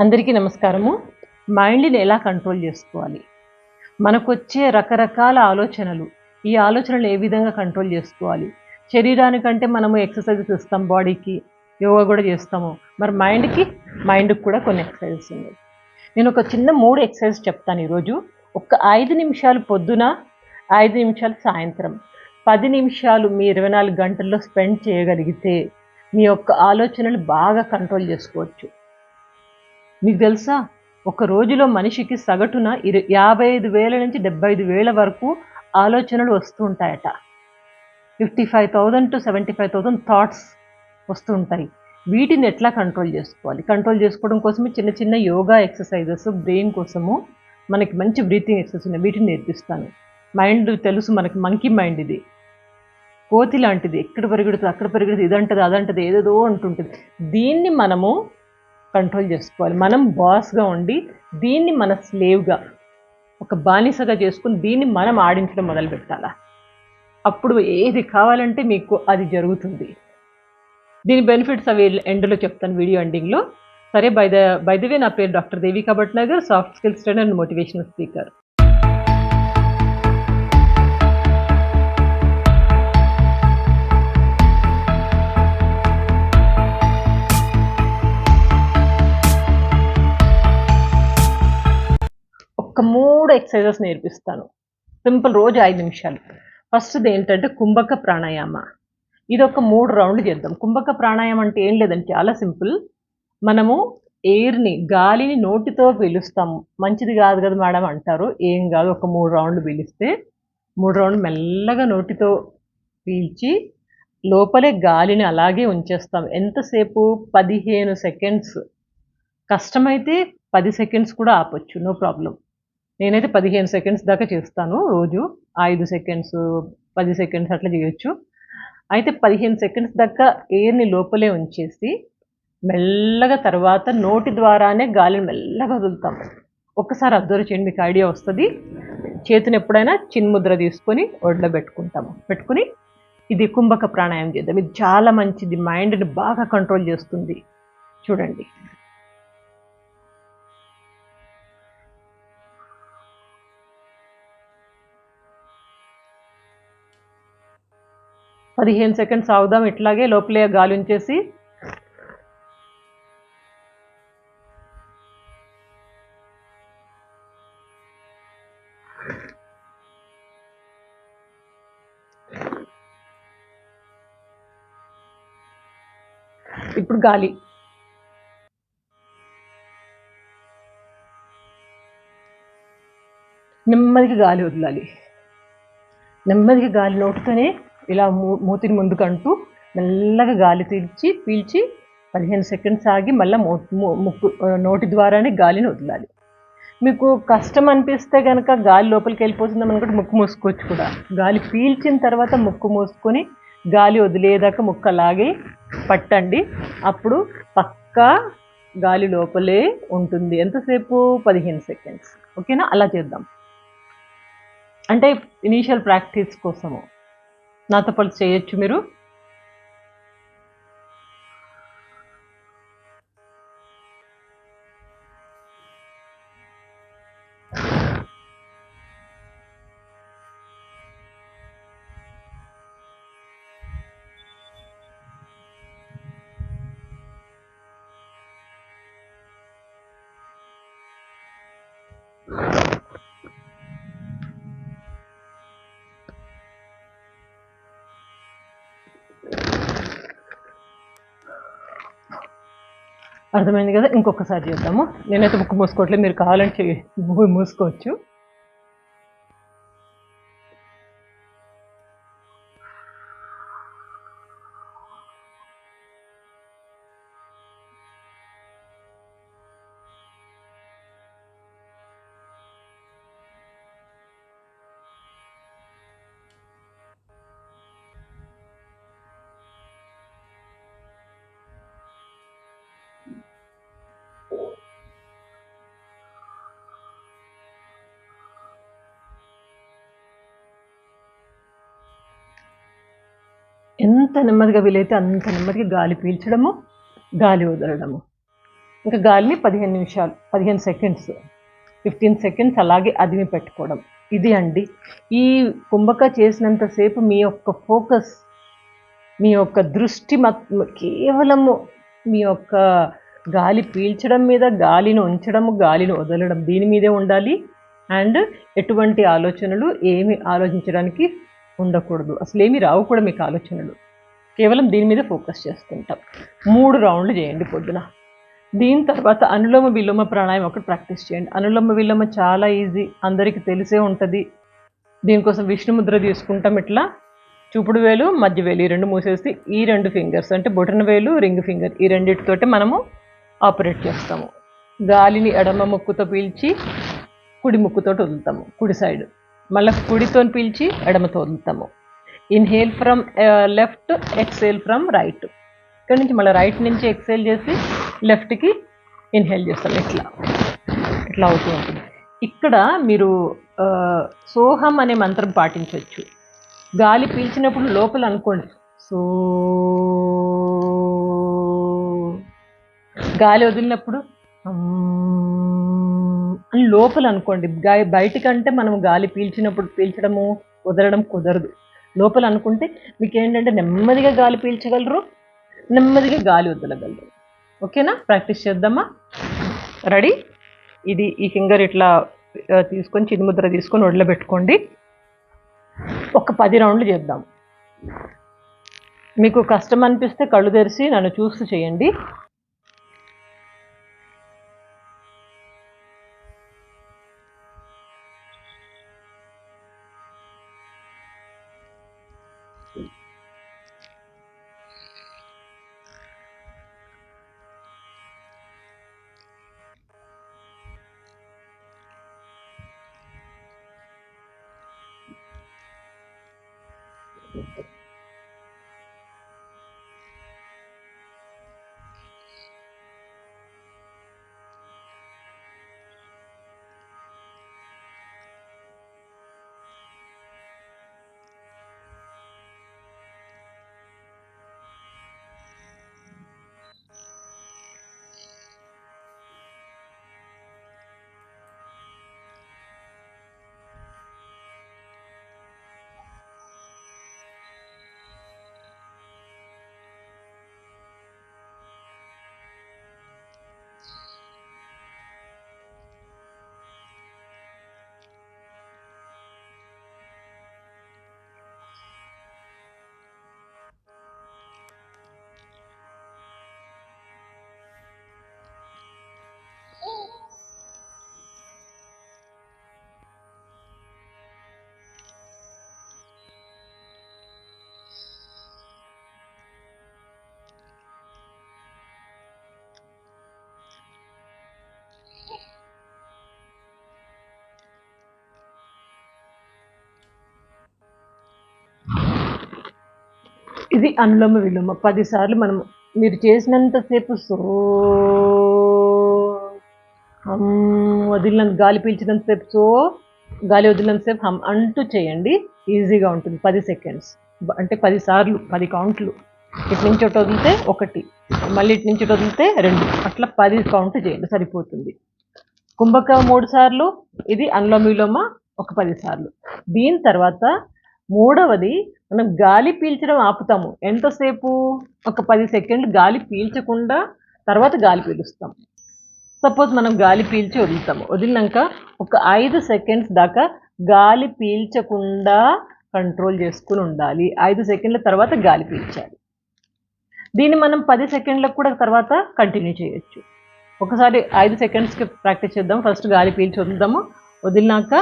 అందరికీ నమస్కారము. మైండ్‌ని ఎలా కంట్రోల్ చేసుకోవాలి? మనకొచ్చే రకరకాల ఆలోచనలు. ఈ ఆలోచనలు ఏ విధంగా కంట్రోల్ చేసుకోవాలి? శరీరానికంటే మనము ఎక్సర్‌సైజెస్ ఇస్తాం బాడీకి. యోగా గూడా చేస్తాము. మరి మైండ్‌కి కూడా కొన్ని ఎక్సర్‌సైజెస్ ఉన్నాయి. నేను ఒక చిన్న 3 ఎక్సర్‌సైజెస్ చెప్తాను ఈరోజు. ఒక 5 నిమిషాలు పొద్దున, 5 నిమిషాలు సాయంత్రం. 10 నిమిషాలు మీ 24 గంటల్లో స్పెండ్ చేయగలిగితే మీ యొక్క ఆలోచనలు బాగా కంట్రోల్ చేసుకోవచ్చు. మీకు తెలుసా? ఒక రోజులో మనిషికి సగటున 55,000 నుంచి 75,000 వరకు ఆలోచనలు వస్తూ ఉంటాయట. 55,000-75,000 థాట్స్ వస్తూ ఉంటాయి. వీటిని ఎట్లా కంట్రోల్ చేసుకోవాలి? కంట్రోల్ చేసుకోవడం కోసమే చిన్న చిన్న యోగా ఎక్సర్‌సైజెస్ బ్రెయిన్ కోసము మనకి మంచి బ్రీతింగ్ ఎక్సర్‌సైజెస్ ఉన్నాయి. వీటిని నేర్పిస్తాను. మైండ్ తెలుసు మనకి మంకీ మైండ్ ఇది. కోతి లాంటిది. ఎక్కడ పరిగెడుతది, అక్కడ పరిగెడుతది, ఇదంటది, అదంటది, ఏదేదో అంటుంటది. దీన్ని మనము కంట్రోల్ చేసుకోవాలి. మనం బాస్‌గా ఉండి దీన్ని మన స్లేవ్‌గా ఒక బానిసగా చేసుకొని దీన్ని మనం ఆడించడం మొదలుపెట్టాల. అప్పుడు ఏది కావాలంటే మీకు అది జరుగుతుంది. దీని బెనిఫిట్స్ అవి ఎండ్‌లో చెప్తాను వీడియో ఎండింగ్‌లో. సరే బై ద వే నా పేరు doctor Devika Bhatnagar, soft skills trainer and motivational speaker. ఒక 3 ఎక్సర్‌సైజెస్ నేర్పిస్తాను. సింపుల్ రోజు 5 నిమిషాలు. ఫస్ట్‌ది ఏంటంటే కుంభక ప్రాణాయామ. ఇదొక 3 రౌండ్లు చేద్దాం. కుంభక ప్రాణాయామం అంటే ఏం లేదండి, చాలా సింపుల్. మనము గాలిని నోటితో పీలుస్తాము. మంచిది కాదు కదా మేడం అంటారు. ఏం కాదు, ఒక 3 రౌండ్లు పీలిస్తే 3 రౌండ్లు మెల్లగా నోటితో పీల్చి లోపలే గాలిని అలాగే ఉంచేస్తాం. ఎంతసేపు? 15 సెకండ్స్. కష్టమైతే 10 సెకండ్స్ కూడా ఆపొచ్చు. No problem. నేనైతే 15 సెకండ్స్ దాకా చేస్తాను రోజు. 5 సెకండ్స్, 10 సెకండ్స్ అట్లా చేయొచ్చు. అయితే 15 సెకండ్స్ దాకా ఎయిర్‌ని లోపలే ఉంచేసి మెల్లగా తర్వాత నోటి ద్వారానే గాలిని మెల్లగా వదులుతాం. ఒక్కసారి అబ్జర్వ్ చేయండి, మీకు ఐడియా వస్తది. చేతిని ఎప్పుడైనా చిన్ముద్ర తీసుకొని ఒడిలో పెట్టుకుంటాము. పెట్టుకొని ఇది కుంభక ప్రాణాయామం చేద్దాం. ఇది చాలా మంచిది. మైండ్‌ని బాగా కంట్రోల్ చేస్తుంది. చూడండి. పదిహేను సెకండ్స్ ఆగుదాం. ఇట్లాగే లోపలే గాలి ఉంచేసి ఇప్పుడు గాలి నెమ్మదిగా గాలి వదలాలి. నెమ్మదిగా గాలి నోటితోనే ఇలా మూతిని ముందుకంటూ మెల్లగా గాలి పీల్చి 15 సెకండ్స్ ఆగి మళ్ళీ నోటి ద్వారానే గాలిని వదలాలి. మీకు కష్టం అనిపిస్తే కనుక గాలి లోపలికి వెళ్ళిపోతుందని అనుకుంటే ముక్కు మూసుకోవచ్చు కూడా. గాలి పీల్చిన తర్వాత ముక్కు మూసుకొని గాలి వదిలేదాకా ముక్కు అలాగే పట్టండి. అప్పుడు పక్కా గాలి లోపలే ఉంటుంది. ఎంతసేపు? 15 సెకండ్స్. ఓకేనా? అలా చేద్దాం. అంటే ఇనీషియల్ ప్రాక్టీస్ కోసము. నాతో పాటు చేయొచ్చు మీరు. అర్థమైంది కదా? ఇంకొకసారి చేద్దాము. నేనైతే ముక్కు మూసుకోవట్లేదు, మీరు కావాలంటే మూసుకోవచ్చు. ఎంత నెమ్మదిగా వీలైతే అంత నెమ్మదిగా గాలి పీల్చడము, గాలి వదలడము. ఇంకా గాలిని 15 నిమిషాలు 15 సెకండ్స్ 15 సెకండ్స్ అలాగే అదిమి పెట్టుకోవడం. ఇది అండి. ఈ కుంభక చేసినంతసేపు మీ యొక్క ఫోకస్, మీ యొక్క దృష్టి కేవలము మీ యొక్క గాలి పీల్చడం మీద, గాలిని ఉంచడము, గాలిని వదలడం, దీని మీదే ఉండాలి. అండ్ ఎటువంటి ఆలోచనలు ఏమి ఆలోచించడానికి ఉండకూడదు. అసలు ఏమి రావు కూడా మీకు ఆలోచనలు. కేవలం దీని మీద ఫోకస్ చేస్తుంటాం. 3 రౌండ్లు చేయండి పొద్దున. దీని తర్వాత అనులోమ విలోమ ప్రాణాయామం ఒకటి ప్రాక్టీస్ చేయండి. అనులోమ విలోమ చాలా ఈజీ, అందరికీ తెలిసే ఉంటుంది. దీనికోసం విష్ణుముద్ర తీసుకుంటాం. ఇట్లా చూపుడు వేలు, మధ్య వేలు ఈ 2 మూసేసి ఈ 2 ఫింగర్స్ అంటే బొటన వేలు, రింగ్ ఫింగర్ ఈ రెండింటితోటి మనము ఆపరేట్ చేస్తాము. గాలిని ఎడమ ముక్కుతో పీల్చి కుడి ముక్కుతో వదులుతాము, కుడి సైడ్. మళ్ళీ కుడితో పీల్చి ఎడమతో వదులుతాము. Inhale from left, exhale from right. ఇక్కడ నుంచి మళ్ళీ రైట్ నుంచి ఎక్సేల్ చేసి లెఫ్ట్కి ఇన్హేల్ చేస్తాం. ఇట్లా అవుతూ ఉంటుంది. ఇక్కడ మీరు సోహం అనే మంత్రం పాటించవచ్చు. గాలి పీల్చినప్పుడు లోపల అనుకోండి సో, గాలి వదిలినప్పుడు అని లోపల అనుకోండి. బయటకంటే మనం గాలి పీల్చడము వదలడం కుదరదు. లోపల అనుకుంటే మీకు ఏంటంటే నెమ్మదిగా గాలి పీల్చగలరు, నెమ్మదిగా గాలి వదలగలరు. ఓకేనా? ప్రాక్టీస్ చేద్దామా? రెడీ? ఈ ఫింగర్ ఇట్లా తీసుకొని చిన్ముద్ర తీసుకొని ఒడిలో పెట్టుకోండి. ఒక 10 రౌండ్లు చేద్దాం. మీకు కష్టం అనిపిస్తే కళ్ళు తెరిచి నన్ను చూస్తూ చేయండి. ఇది అనులోమ విలోమ 10 సార్లు మీరు చేసినంతసేపు వదిలినంత గాలి పీల్చినంతసేపు గాలి వదిలినంతసేపు హమ్ అంటూ చేయండి. ఈజీగా ఉంటుంది. 10 సెకండ్స్ అంటే 10 సార్లు 10 కౌంట్లు. ఇటు నుంచి ఒకటి వదిలితే 1, మళ్ళీ ఇటు నుంచి వదిలితే 2, అట్లా 10 కౌంట్ చేయండి, సరిపోతుంది. కుంభక 3 సార్లు, ఇది అనులోమ విలోమ ఒక 10 సార్లు. దీని తర్వాత మూడవది మనం గాలి పీల్చడం ఆపుతాము. ఎంతసేపు? ఒక 10 సెకండ్లు గాలి పీల్చకుండా తర్వాత గాలి పీలుస్తాం. సపోజ్ మనం గాలి పీల్చి వదులుతాము. వదిలినాక ఒక 5 సెకండ్స్ దాకా గాలి పీల్చకుండా కంట్రోల్ చేసుకుని ఉండాలి. 5 సెకండ్ల తర్వాత గాలి పీల్చాలి. దీన్ని మనం 10 సెకండ్లకు కూడా తర్వాత కంటిన్యూ చేయొచ్చు. ఒకసారి 5 సెకండ్స్కి ప్రాక్టీస్ చేద్దాం. ఫస్ట్ గాలి పీల్చి వదులుదాము. వదిలినాక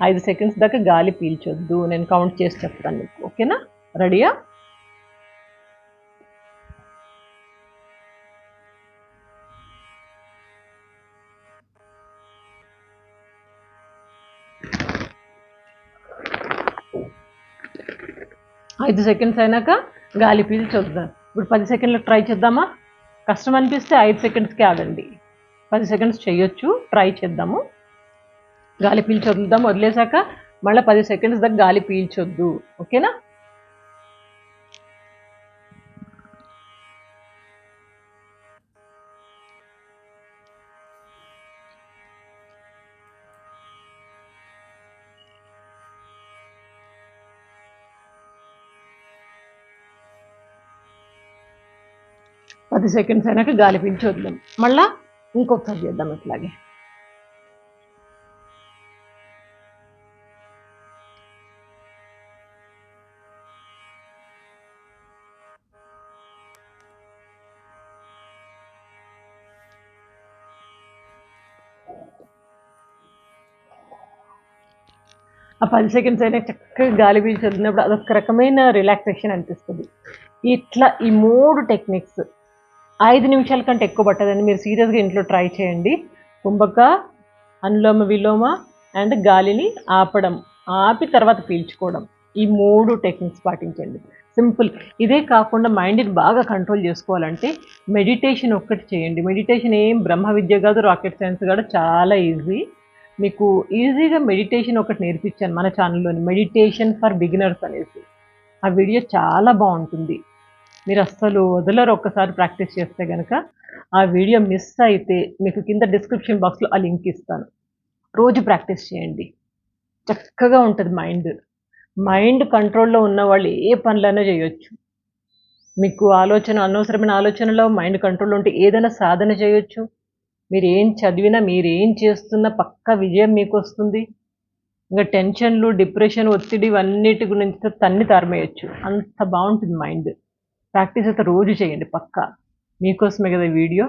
5 సెకండ్స్ దాకా గాలి పీల్చొద్దు. నేను కౌంట్ చేసి చెప్తాను మీకు. ఓకేనా? రెడీయా? ఐదు సెకండ్స్ అయినాక గాలి పీల్చి వద్దాం. ఇప్పుడు 10 సెకండ్లకు ట్రై చేద్దామా? కష్టం అనిపిస్తే 5 సెకండ్స్కి ఆగండి. 10 సెకండ్స్ చేయొచ్చు. ట్రై చేద్దాము. గాలి పీల్చి వదులుదాం. వదిలేసాక మళ్ళీ 10 సెకండ్స్ దాకా గాలి పీల్చొద్దు. ఓకేనా? 10 సెకండ్స్ అయినాక గాలి పీల్చి వదిలేం. మళ్ళా ఇంకొకసారి చేద్దాం ఇట్లాగే. ఆ 10 సెకండ్స్ అయినా చక్కగా గాలి పీల్చి వదిలినప్పుడు అదొక రకమైన రిలాక్సేషన్ అనిపిస్తుంది. ఇట్లా ఈ 3 టెక్నిక్స్ 5 నిమిషాల కంటే ఎక్కువ పట్టదండి. మీరు సీరియస్గా ఇంట్లో ట్రై చేయండి. కుంభక, అనులోమ విలోమ అండ్ గాలిని ఆపడం, ఆపి తర్వాత పీల్చుకోవడం, ఈ 3 టెక్నిక్స్ పాటించండి. సింపుల్. ఇదే కాకుండా మైండ్ని బాగా కంట్రోల్ చేసుకోవాలంటే మెడిటేషన్ ఒక్కటి చేయండి. మెడిటేషన్ ఏం బ్రహ్మ విద్య కాదు, రాకెట్ సైన్స్ కాదు, చాలా ఈజీ. మీకు ఈజీగా మెడిటేషన్ ఒకటి నేర్పించాను మన ఛానల్లోని, మెడిటేషన్ ఫర్ బిగినర్స్ అనేసి. ఆ వీడియో చాలా బాగుంటుంది, మీరు అస్సలు వదలరు ఒక్కసారి ప్రాక్టీస్ చేస్తే కనుక. ఆ వీడియో మిస్ అయితే మీకు కింద డిస్క్రిప్షన్ బాక్స్లో ఆ లింక్ ఇస్తాను. రోజు ప్రాక్టీస్ చేయండి, చక్కగా ఉంటుంది మైండ్. మైండ్ కంట్రోల్లో ఉన్న వాళ్ళు ఏ పనులైనా చేయొచ్చు. మీకు అనవసరమైన ఆలోచనలో మైండ్ కంట్రోల్లో ఉంటే ఏదైనా సాధన చేయొచ్చు. మీరు ఏం చదివినా, మీరు ఏం చేస్తున్నా పక్కా విజయం మీకు వస్తుంది. ఇంకా టెన్షన్లు, డిప్రెషన్, ఒత్తిడి ఇవన్నిటి గురించి తన్ని తారమేయచ్చు. అంత బాగుంటుంది మైండ్. ప్రాక్టీస్ అయితే రోజు చేయండి పక్కా. మీకోసమే కదా వీడియో.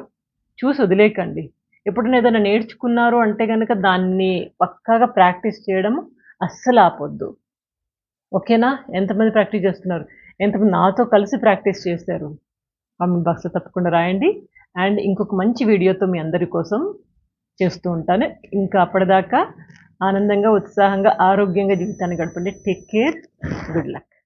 చూసి వదిలేకండి. ఎప్పుడైనా ఏదైనా నేర్చుకున్నారు అంటే కనుక దాన్ని పక్కాగా ప్రాక్టీస్ చేయడం అస్సలు ఆపొద్దు. ఓకేనా? ఎంతమంది ప్రాక్టీస్ చేస్తున్నారు? ఎంతమంది నాతో కలిసి ప్రాక్టీస్ చేశారు? కామెంట్ బాక్స్లో తప్పకుండా రాయండి. అండ్ ఇంకొక మంచి వీడియోతో మీ అందరి కోసం చేస్తూ ఉంటాను. ఇంకా అప్పటిదాకా ఆనందంగా, ఉత్సాహంగా, ఆరోగ్యంగా జీవితాన్ని గడపండి. Take care. Good luck.